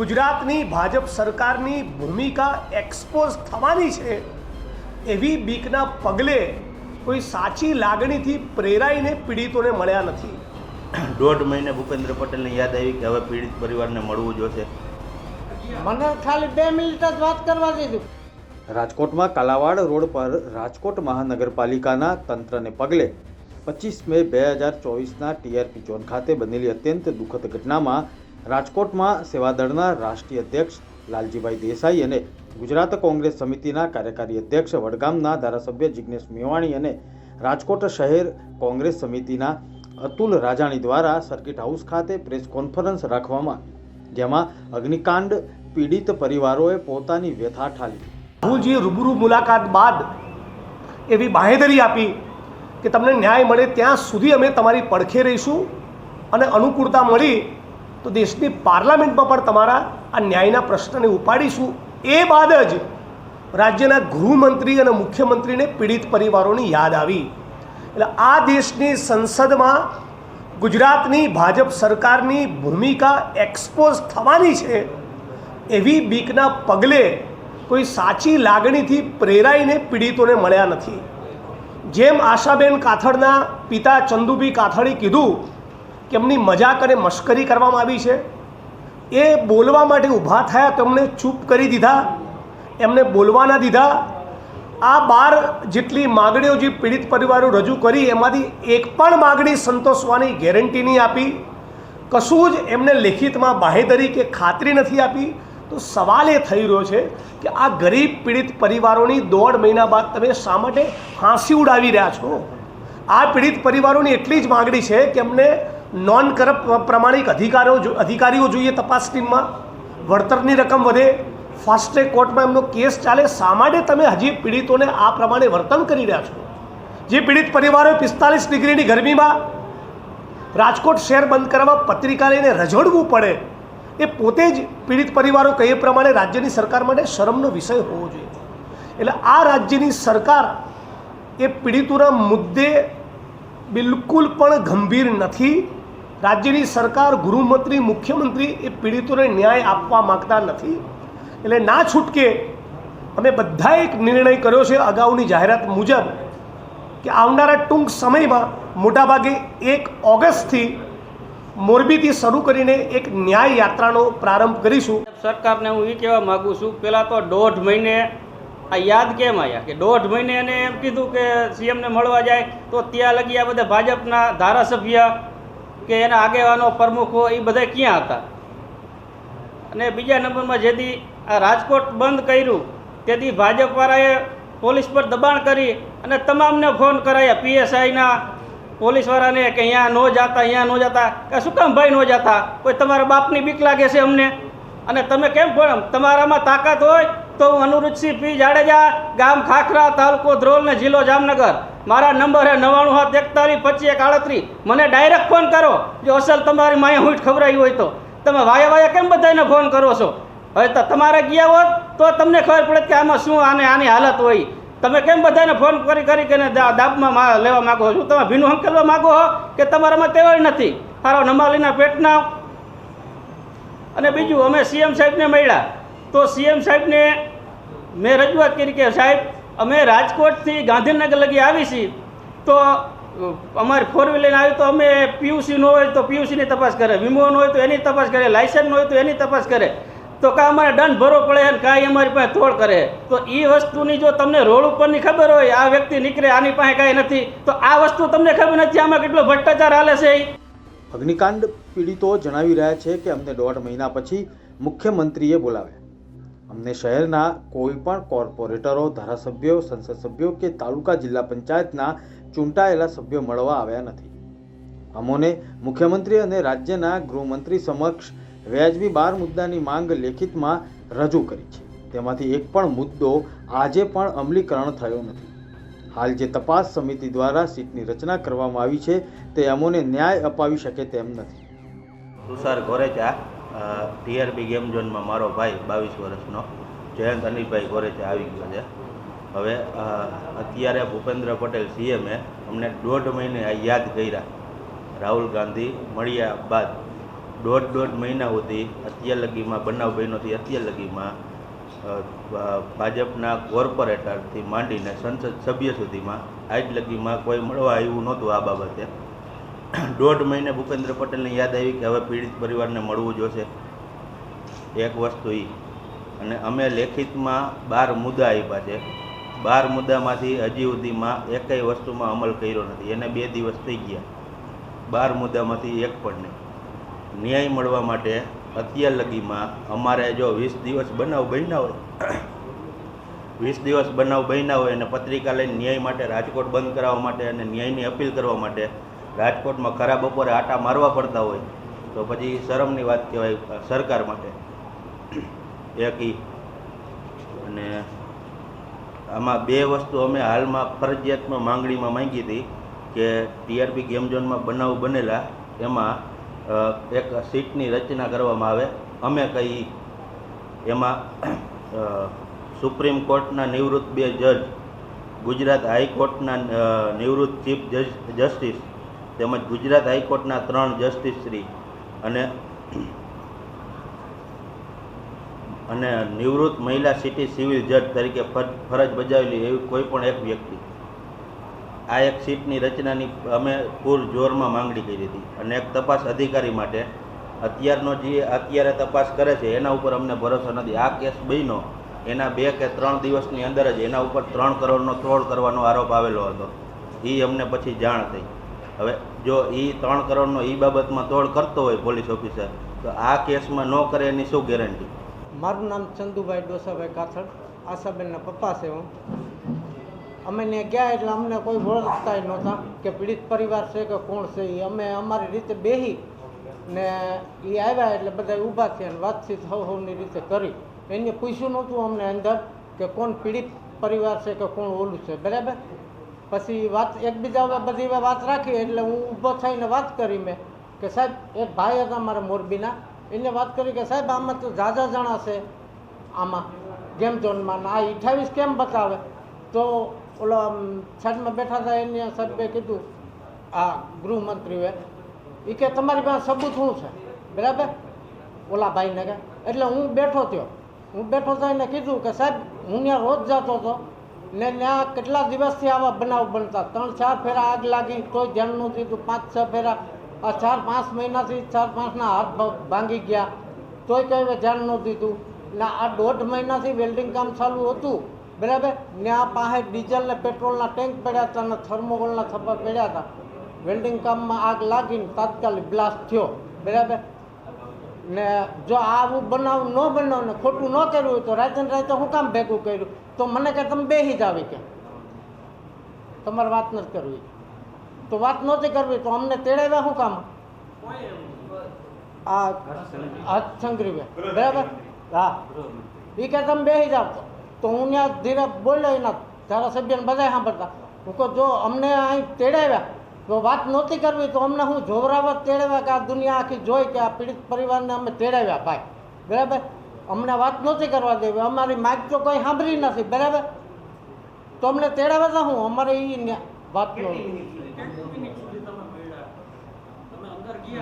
ગુજરાતની ભાજપ સરકારની ભૂમિકા એક્સપોઝ થવાની છે એવી બીકના પગલે કોઈ સાચી લાગણીથી પ્રેરાઈને પીડિતોને મળ્યા નથી। 1.5 મહિને ભૂપેન્દ્ર પટેલને યાદ આવી કે હવે પીડિત પરિવારને મળવું જોશે। મને ખાલી 2 મિનિટ જ વાત કરવા દીધું। રાજકોટમાં કાલાવાડ રોડ પર રાજકોટ મહાનગરપાલિકાના તંત્રને પગલે 25 મે 2024ના ટીઆરપી ઝોન ખાતે બનેલી અત્યંત દુઃખદ ઘટનામાં રાજકોટમાં સેવાદળના રાષ્ટ્રીય અધ્યક્ષ લાલજીભાઈ દેસાઈ અને ગુજરાત કોંગ્રેસ સમિતિના કાર્યકારી અધ્યક્ષ વડગામના ધારાસભ્ય જિગ્નેશ મેવાણી અને રાજકોટ શહેર કોંગ્રેસ સમિતિના અતુલ રાજાણી દ્વારા સર્કિટ હાઉસ ખાતે પ્રેસ કોન્ફરન્સ રાખવામાં જેમાં અગ્નિકાંડ પીડિત પરિવારોએ પોતાની વ્યથા ઠાલી। રાહુલજીએ રૂબરૂ મુલાકાત બાદ એવી બાહેધરી આપી કે તમને ન્યાય મળે ત્યાં સુધી અમે તમારી પડખે રહીશું અને અનુકૂળતા મળી તો દેશની પાર્લામેન્ટમાં પણ તમારા આ ન્યાયના પ્રશ્નને ઉપાડીશું। એ બાદ જ રાજ્યના ગૃહમંત્રી અને મુખ્યમંત્રીને પીડિત પરિવારોની યાદ આવી। એટલે આ દેશની સંસદમાં ગુજરાતની ભાજપ સરકારની ભૂમિકા એક્સપોઝ થવાની છે એવી બીકના પગલે કોઈ સાચી લાગણીથી પ્રેરાઈને પીડિતોને મળ્યા નથી। જેમ આશાબેન કાથડના પિતા ચંદુભી કાથડે કીધું કે એમની મજાક અને મશ્કરી કરવામાં આવી છે, એ બોલવા માટે ઊભા થયા તો એમને ચૂપ કરી દીધા, એમને બોલવા ના દીધા। આ 12 જેટલી માગણીઓ જે પીડિત પરિવારો રજૂ કરી એમાંથી એક પણ માગણી સંતોષવાની ગેરંટી નહીં આપી, કશું જ એમને લેખિતમાં બાહેધરી કે ખાતરી નથી આપી। તો સવાલ એ થઈ રહ્યો છે કે આ ગરીબ પીડિત પરિવારોની 1.5 મહિના બાદ તમે શા માટે ફાંસી ઉડાવી રહ્યા છો? આ પીડિત પરિવારોની એટલી જ માગણી છે કે એમને નોન કરપ્ટ પ્રમાણિક અધિકારીઓ જોઈએ તપાસ ટીમમાં, વળતરની રકમ વધે, ફાસ્ટ ટ્રેક કોર્ટમાં એમનો કેસ ચાલે। શા માટે તમે હજી પીડિતોને આ પ્રમાણે વર્તન કરી રહ્યા છો? જે પીડિત પરિવારોએ 45 ડિગ્રીની ગરમીમાં રાજકોટ શહેર બંધ કરવા પત્રિકા લઈને રઝળવું પડે, એ પોતે જ પીડિત પરિવારો કહે પ્રમાણે રાજ્યની સરકાર માટે શરમનો વિષય હોવો જોઈએ। એટલે આ રાજ્યની સરકાર એ પીડિતોના મુદ્દે બિલકુલ પણ ગંભીર નથી। રાજ્યની સરકાર, ગૃહમંત્રી, મુખ્યમંત્રી એ પીડિતોને ન્યાય આપવા માગતા નથી। એટલે ના છૂટકે અમે બધા એક નિર્ણય કર્યો છે અગાઉની જાહેરાત મુજબ કે આવનારા ટૂંક સમયમાં મોટાભાગે 1 ઓગસ્ટથી મોરબીથી શરૂ કરીને એક ન્યાય યાત્રાનો પ્રારંભ કરીશું। સરકારને હું એ કહેવા માગું છું, પહેલાં તો 1.5 મહિને આ યાદ કેમ આવ્યા કે 1.5 મહિને એને એમ કીધું કે સીએમને મળવા જાય તો ત્યાં લગી આ બધા ભાજપના ધારાસભ્ય કે એના આગેવાનો પ્રમુખો એ બધા ક્યાં હતા? અને બીજા નંબરમાં જેથી આ રાજકોટ બંધ કર્યું તેથી ભાજપવાળાએ પોલીસ પર દબાણ કરી અને તમામને ફોન કરાયા, પીએસઆઈના પોલીસવાળાને કે અહીંયા ન જતા, અહીંયા ન જતા। કે શું કામ ભાઈ ન જતા? કોઈ તમારા બાપની બીક લાગે છે અમને? અને તમે કેમ ફોન? તમારામાં તાકાત હોય તો હું અનુરુચિ પી જાડેજા, ગામ ખાખરા, તાલુકો ધ્રોલ ને જિલ્લો જામનગર, મારા નંબર છે 9971253138। મને ડાયરેક્ટ ફોન કરો જો અસલ તમારી માએ હુંઠ ખવડાવી હોય તો। તમે વાયા કેમ બધાને ફોન કરો છો? હવે તો તમારે ગયા હોત તો તમને ખબર પડે કે આમાં શું આની હાલત હોય। તમે કેમ બધાને ફોન કરીને દાબમાં લેવા માગો છો? તમે ભીનું હંકેલવા માગો હો કે તમારામાં તેવડ નથી? સારો નમાલીના પેટના। અને બીજું, અમે સીએમ સાહેબને મળ્યા તો સીએમ સાહેબને મેં રજૂઆત કરી કે સાહેબ અમે રાજકોટથી ગાંધીનગર લગી આવી છીએ તો અમારી 4 વ્હીલર આવી તો અમે પીયુસી ન હોય તો પીયુસીની તપાસ કરે, વીમો ન હોય તો એની તપાસ કરે, લાયસન્સ ન હોય તો એની તપાસ કરે, તો કાં અમારે દંડ ભરવો પડે અને કાંઈ અમારી પાસે તોડ કરે। તો એ વસ્તુની જો તમને રોડ ઉપરની ખબર હોય, આ વ્યક્તિ નીકળે આની પાસે કાંઈ નથી, તો આ વસ્તુ તમને ખબર નથી આમાં કેટલો ભ્રષ્ટાચાર હાલે છે। અગ્નિકાંડ પીડિતો જણાવી રહ્યા છે કે અમને 1.5 મહિના પછી મુખ્યમંત્રીએ બોલાવ્યા, અમને શહેરના કોઈ પણ કોર્પોરેટરો, ધારાસભ્યો, સંસદ સભ્યો કે તાલુકા જિલ્લા પંચાયતના ચૂંટાયેલા સભ્યો મળવા આવ્યા નથી। અમોને મુખ્યમંત્રી અને રાજ્યના ગૃહમંત્રી સમક્ષ વ્યાજબી 12 મુદ્દાની માંગ લેખિતમાં રજૂ કરી છે, તેમાંથી એક પણ મુદ્દો આજે પણ અમલીકરણ થયો નથી। હાલ જે તપાસ સમિતિ દ્વારા સીટની રચના કરવામાં આવી છે તે અમોને ન્યાય અપાવી શકે તેમ નથી। તુષાર ગોરેચા, ટીઆરપી ગેમ ઝોનમાં મારો ભાઈ 22 વર્ષનો જયંત અનિલભાઈ ગોરેચા આવી ગયો છે। હવે અત્યારે ભૂપેન્દ્ર પટેલ સીએમે અમને 1.5 મહિને યાદ કર્યા રાહુલ ગાંધી મળ્યા બાદ દોઢ મહિના સુધી અત્યાર લગીમાં બનાવ બન્યોથી અત્યાર લગીમાં ભાજપના કોર્પોરેટરથી માંડીને સંસદ સભ્ય સુધીમાં આજ લગીમાં કોઈ મળવા આવ્યું નહોતું આ બાબતે. 1.5 મહિને ભૂપેન્દ્ર પટેલને યાદ આવી કે હવે પીડિત પરિવારને મળવું જોશે. એક વસ્તુ એ, અને અમે લેખિતમાં 12 મુદ્દા આપ્યા છે. 12 મુદ્દામાંથી હજી સુધીમાં એકેય વસ્તુમાં અમલ કર્યો નથી. એને 2 દિવસ થઈ ગયા. 12 મુદ્દામાંથી એક પણ નહીં. ન્યાય મળવા માટે અત્યાર લગીમાં અમારે જો 20 દિવસ બનાવ બન્યા હોય 20 દિવસ બનાવ બન્યા હોય અને પત્રિકા લઈને ન્યાય માટે રાજકોટ બંધ કરાવવા માટે અને ન્યાયની અપીલ કરવા માટે રાજકોટમાં ખરા બપોરે આટા મારવા પડતા હોય તો પછી શરમની વાત કહેવાય સરકાર માટે. એક ઈ. અને આમાં 2 વસ્તુ અમે હાલમાં ફરજિયાતમાં માંગણીમાં માંગી હતી કે ટીઆરપી ગેમ ઝોનમાં બનાવ બનેલા એમાં એક સીટની રચના કરવામાં આવે. અમે કહી એમાં સુપ્રીમ કોર્ટના નિવૃત્ત 2 જજ, ગુજરાત હાઈકોર્ટના નિવૃત્ત ચીફ જસ્ટિસ તેમજ ગુજરાત હાઈકોર્ટના 3 જસ્ટિસ શ્રી અને નિવૃત્ત મહિલા સિટી સિવિલ જજ તરીકે ફરજ બજાવેલી એવી કોઈ પણ એક વ્યક્તિ. આ એક સીટની રચનાની અમે પૂર જોરમાં માંગણી કરી હતી. અને એક તપાસ અધિકારી માટે અત્યારે તપાસ કરે છે એના ઉપર અમને ભરોસો નથી. આ કેસ બન્યો એના 2 કે 3 દિવસની અંદર જ એના ઉપર 3 કરોડનો તોડ કરવાનો આરોપ આવેલો હતો. એ અમને પછી જાણ થઈ. હવે જો એ 3 કરોડનો એ બાબતમાં તોડ કરતો હોય પોલીસ ઓફિસર તો આ કેસમાં ન કરે એની શું ગેરંટી? મારું નામ ચંદુભાઈ ડોસાભાઈ કાથડ, આશાબેનના પપ્પા છે હું. અમે ને ગયા એટલે અમને કોઈ ઓળખતા નહોતા કે પીડિત પરિવાર છે કે કોણ છે એ. અમે અમારી રીતે બેસી ને એ આવ્યા એટલે બધા ઊભા થયા અને વાતચીત સૌની રીતે કરી. એને પૂછ્યું નહોતું અમને અંદર કે કોણ પીડિત પરિવાર છે કે કોણ ઓલું છે, બરાબર. પછી વાત એકબીજા બધી વાત રાખી એટલે હું ઊભો થઈને વાત કરી મેં કે સાહેબ એક ભાઈ હતા મારા મોરબીના, એને વાત કરી કે સાહેબ આમાં તો ઝાઝા જણા છે આમાં ગેમ ઝોનમાં, આ 28 કેમ બતાવે? તો ઓલા સાઈડમાં બેઠા હતા એને સાહેબે કીધું આ ગૃહમંત્રીએ એ કે તમારી પાસે સબૂત શું છે, બરાબર, ઓલા ભાઈને કે. એટલે હું બેઠો થયો એને કીધું કે સાહેબ હું ત્યાં રોજ જતો હતો ને ત્યાં કેટલા દિવસથી આવા બનાવ બનતા, 3-4 ફેરા આગ લાગી તોય ધ્યાન ન દીધું, 5-6 ફેરા આ 4-5 મહિનાથી 4-5ના હાથ ભાંગી ગયા તોય કંઈ ધ્યાન ન દીધું. ને આ 1.5 મહિનાથી વેલ્ડિંગ કામ ચાલુ હતું, બરાબર. ત્યાં પાસે ડીઝલ ને પેટ્રોલના ટેન્ક પડ્યા હતા અને થર્મોકોલના થપ્પા પડ્યા હતા. વેલ્ડિંગ કામમાં આગ લાગીને તાત્કાલિક બ્લાસ્ટ થયો, બરાબર. ને જો આવું બનાવ ન બનાવ ને ખોટું ન કર્યું હોય તો રાતે હું કામ ભેગું કર્યું? તો મને કે તમે બેસી જ આવી કે તમારે વાત નથી કરવી, તો વાત નહોતી કરવી તો અમને તેડાવ્યા શું કામ? આ હથસંગરી, બરાબર. હા, એ કે તમે બેસી જાવ. તો હું ત્યાં ધીરે બોલ્યો એના ધારાસભ્યને બધા સાંભળતા. હું કહું જો અમને અહીં તેડાવ્યા તો વાત નહોતી કરવી તો અમને હું જોવરાવત તેડાવ્યા કે આ દુનિયા આખી જોઈ કે આ પીડિત પરિવારને અમે તેડાવ્યા ભાઈ, બરાબર. અમને વાત નહોતી કરવા દેવી, અમારી માગ તો કોઈ સાંભળી નથી, બરાબર. તો અમને તેડાવ્યા હતા હું અમારે એ વાત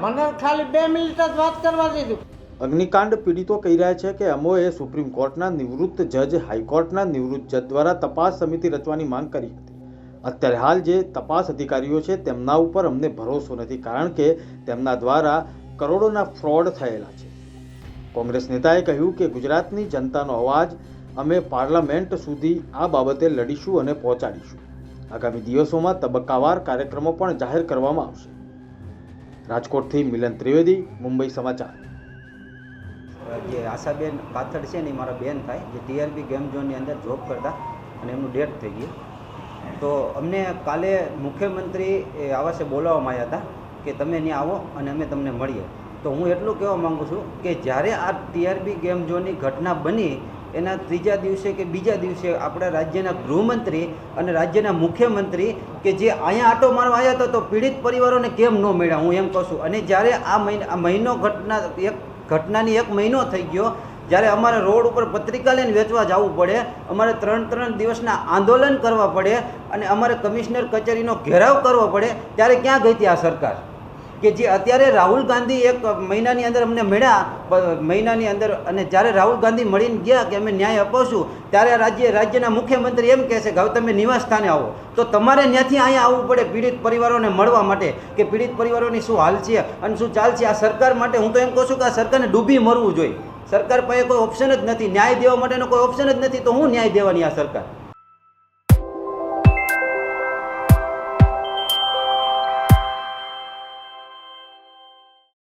મને ખાલી 2 મિનિટ જ વાત કરવા દીધું. અગ્નિકાંડ પીડિતો કહી રહ્યા છે કે અમોએ સુપ્રીમ કોર્ટના નિવૃત્ત જજ, હાઈકોર્ટના નિવૃત્ત જજ દ્વારા તપાસ સમિતિ રચવાની માંગ કરી હતી. અત્યારે હાલ જે તપાસ અધિકારીઓ છે તેમના ઉપર અમને ભરોસો નથી, કારણ કે તેમના દ્વારા કરોડોના ફ્રોડ થયેલા છે. કોંગ્રેસ નેતાએ કહ્યું કે ગુજરાતની જનતાનો અવાજ અમે પાર્લામેન્ટ સુધી આ બાબતે લડીશું અને પહોંચાડીશું. આગામી દિવસોમાં તબક્કાવાર કાર્યક્રમો પણ જાહેર કરવામાં આવશે. રાજકોટથી મિલન ત્રિવેદી, મુંબઈ સમાચાર. જે આશાબેન કાથડ છે ને એ મારા બેન થાય, જે ટીઆરપી ગેમ ઝોનની અંદર જોબ કરતા અને એમનું ડેથ થઈ ગયું. તો અમને કાલે મુખ્યમંત્રી આવાસે બોલાવવામાં આવ્યા હતા કે તમે ત્યાં આવો અને અમે તમને મળીએ. તો હું એટલું કહેવા માગું છું કે જ્યારે આ ટીઆરપી ગેમ ઝોનની ઘટના બની એના 3જા દિવસે કે બીજા દિવસે આપણા રાજ્યના ગૃહમંત્રી અને રાજ્યના મુખ્યમંત્રી કે જે અહીંયા આટો મારવા આવ્યા હતા તો પીડિત પરિવારોને કેમ ન મળ્યા, હું એમ કહું છું. અને જ્યારે આ મહિનો ઘટનાની 1 મહિનો થઈ ગયો, જ્યારે અમારે રોડ ઉપર પત્રિકા લઈને વેચવા જવું પડે, અમારે 3 દિવસના આંદોલન કરવા પડે અને અમારે કમિશનર કચેરીનો ઘેરાવ કરવો પડે, ત્યારે ક્યાં ગઈ હતી આ સરકાર? કે જે અત્યારે રાહુલ ગાંધી એક મહિનાની અંદર અમને મળ્યા મહિનાની અંદર, અને જ્યારે રાહુલ ગાંધી મળીને ગયા કે અમે ન્યાય અપાવશું, ત્યારે રાજ્યના મુખ્યમંત્રી એમ કહે છે કે હવે તમે નિવાસ સ્થાને આવો. તો તમારે ત્યાંથી અહીંયા આવવું પડે પીડિત પરિવારોને મળવા માટે કે પીડિત પરિવારોની શું હાલ છે અને શું ચાલ છે. આ સરકાર માટે હું તો એમ કહું છું કે આ સરકારને ડૂબી મરવું જોઈએ. સરકાર પાસે કોઈ ઓપ્શન જ નથી, ન્યાય દેવા માટેનો કોઈ ઓપ્શન જ નથી, તો હું ન્યાય દેવાની આ સરકાર.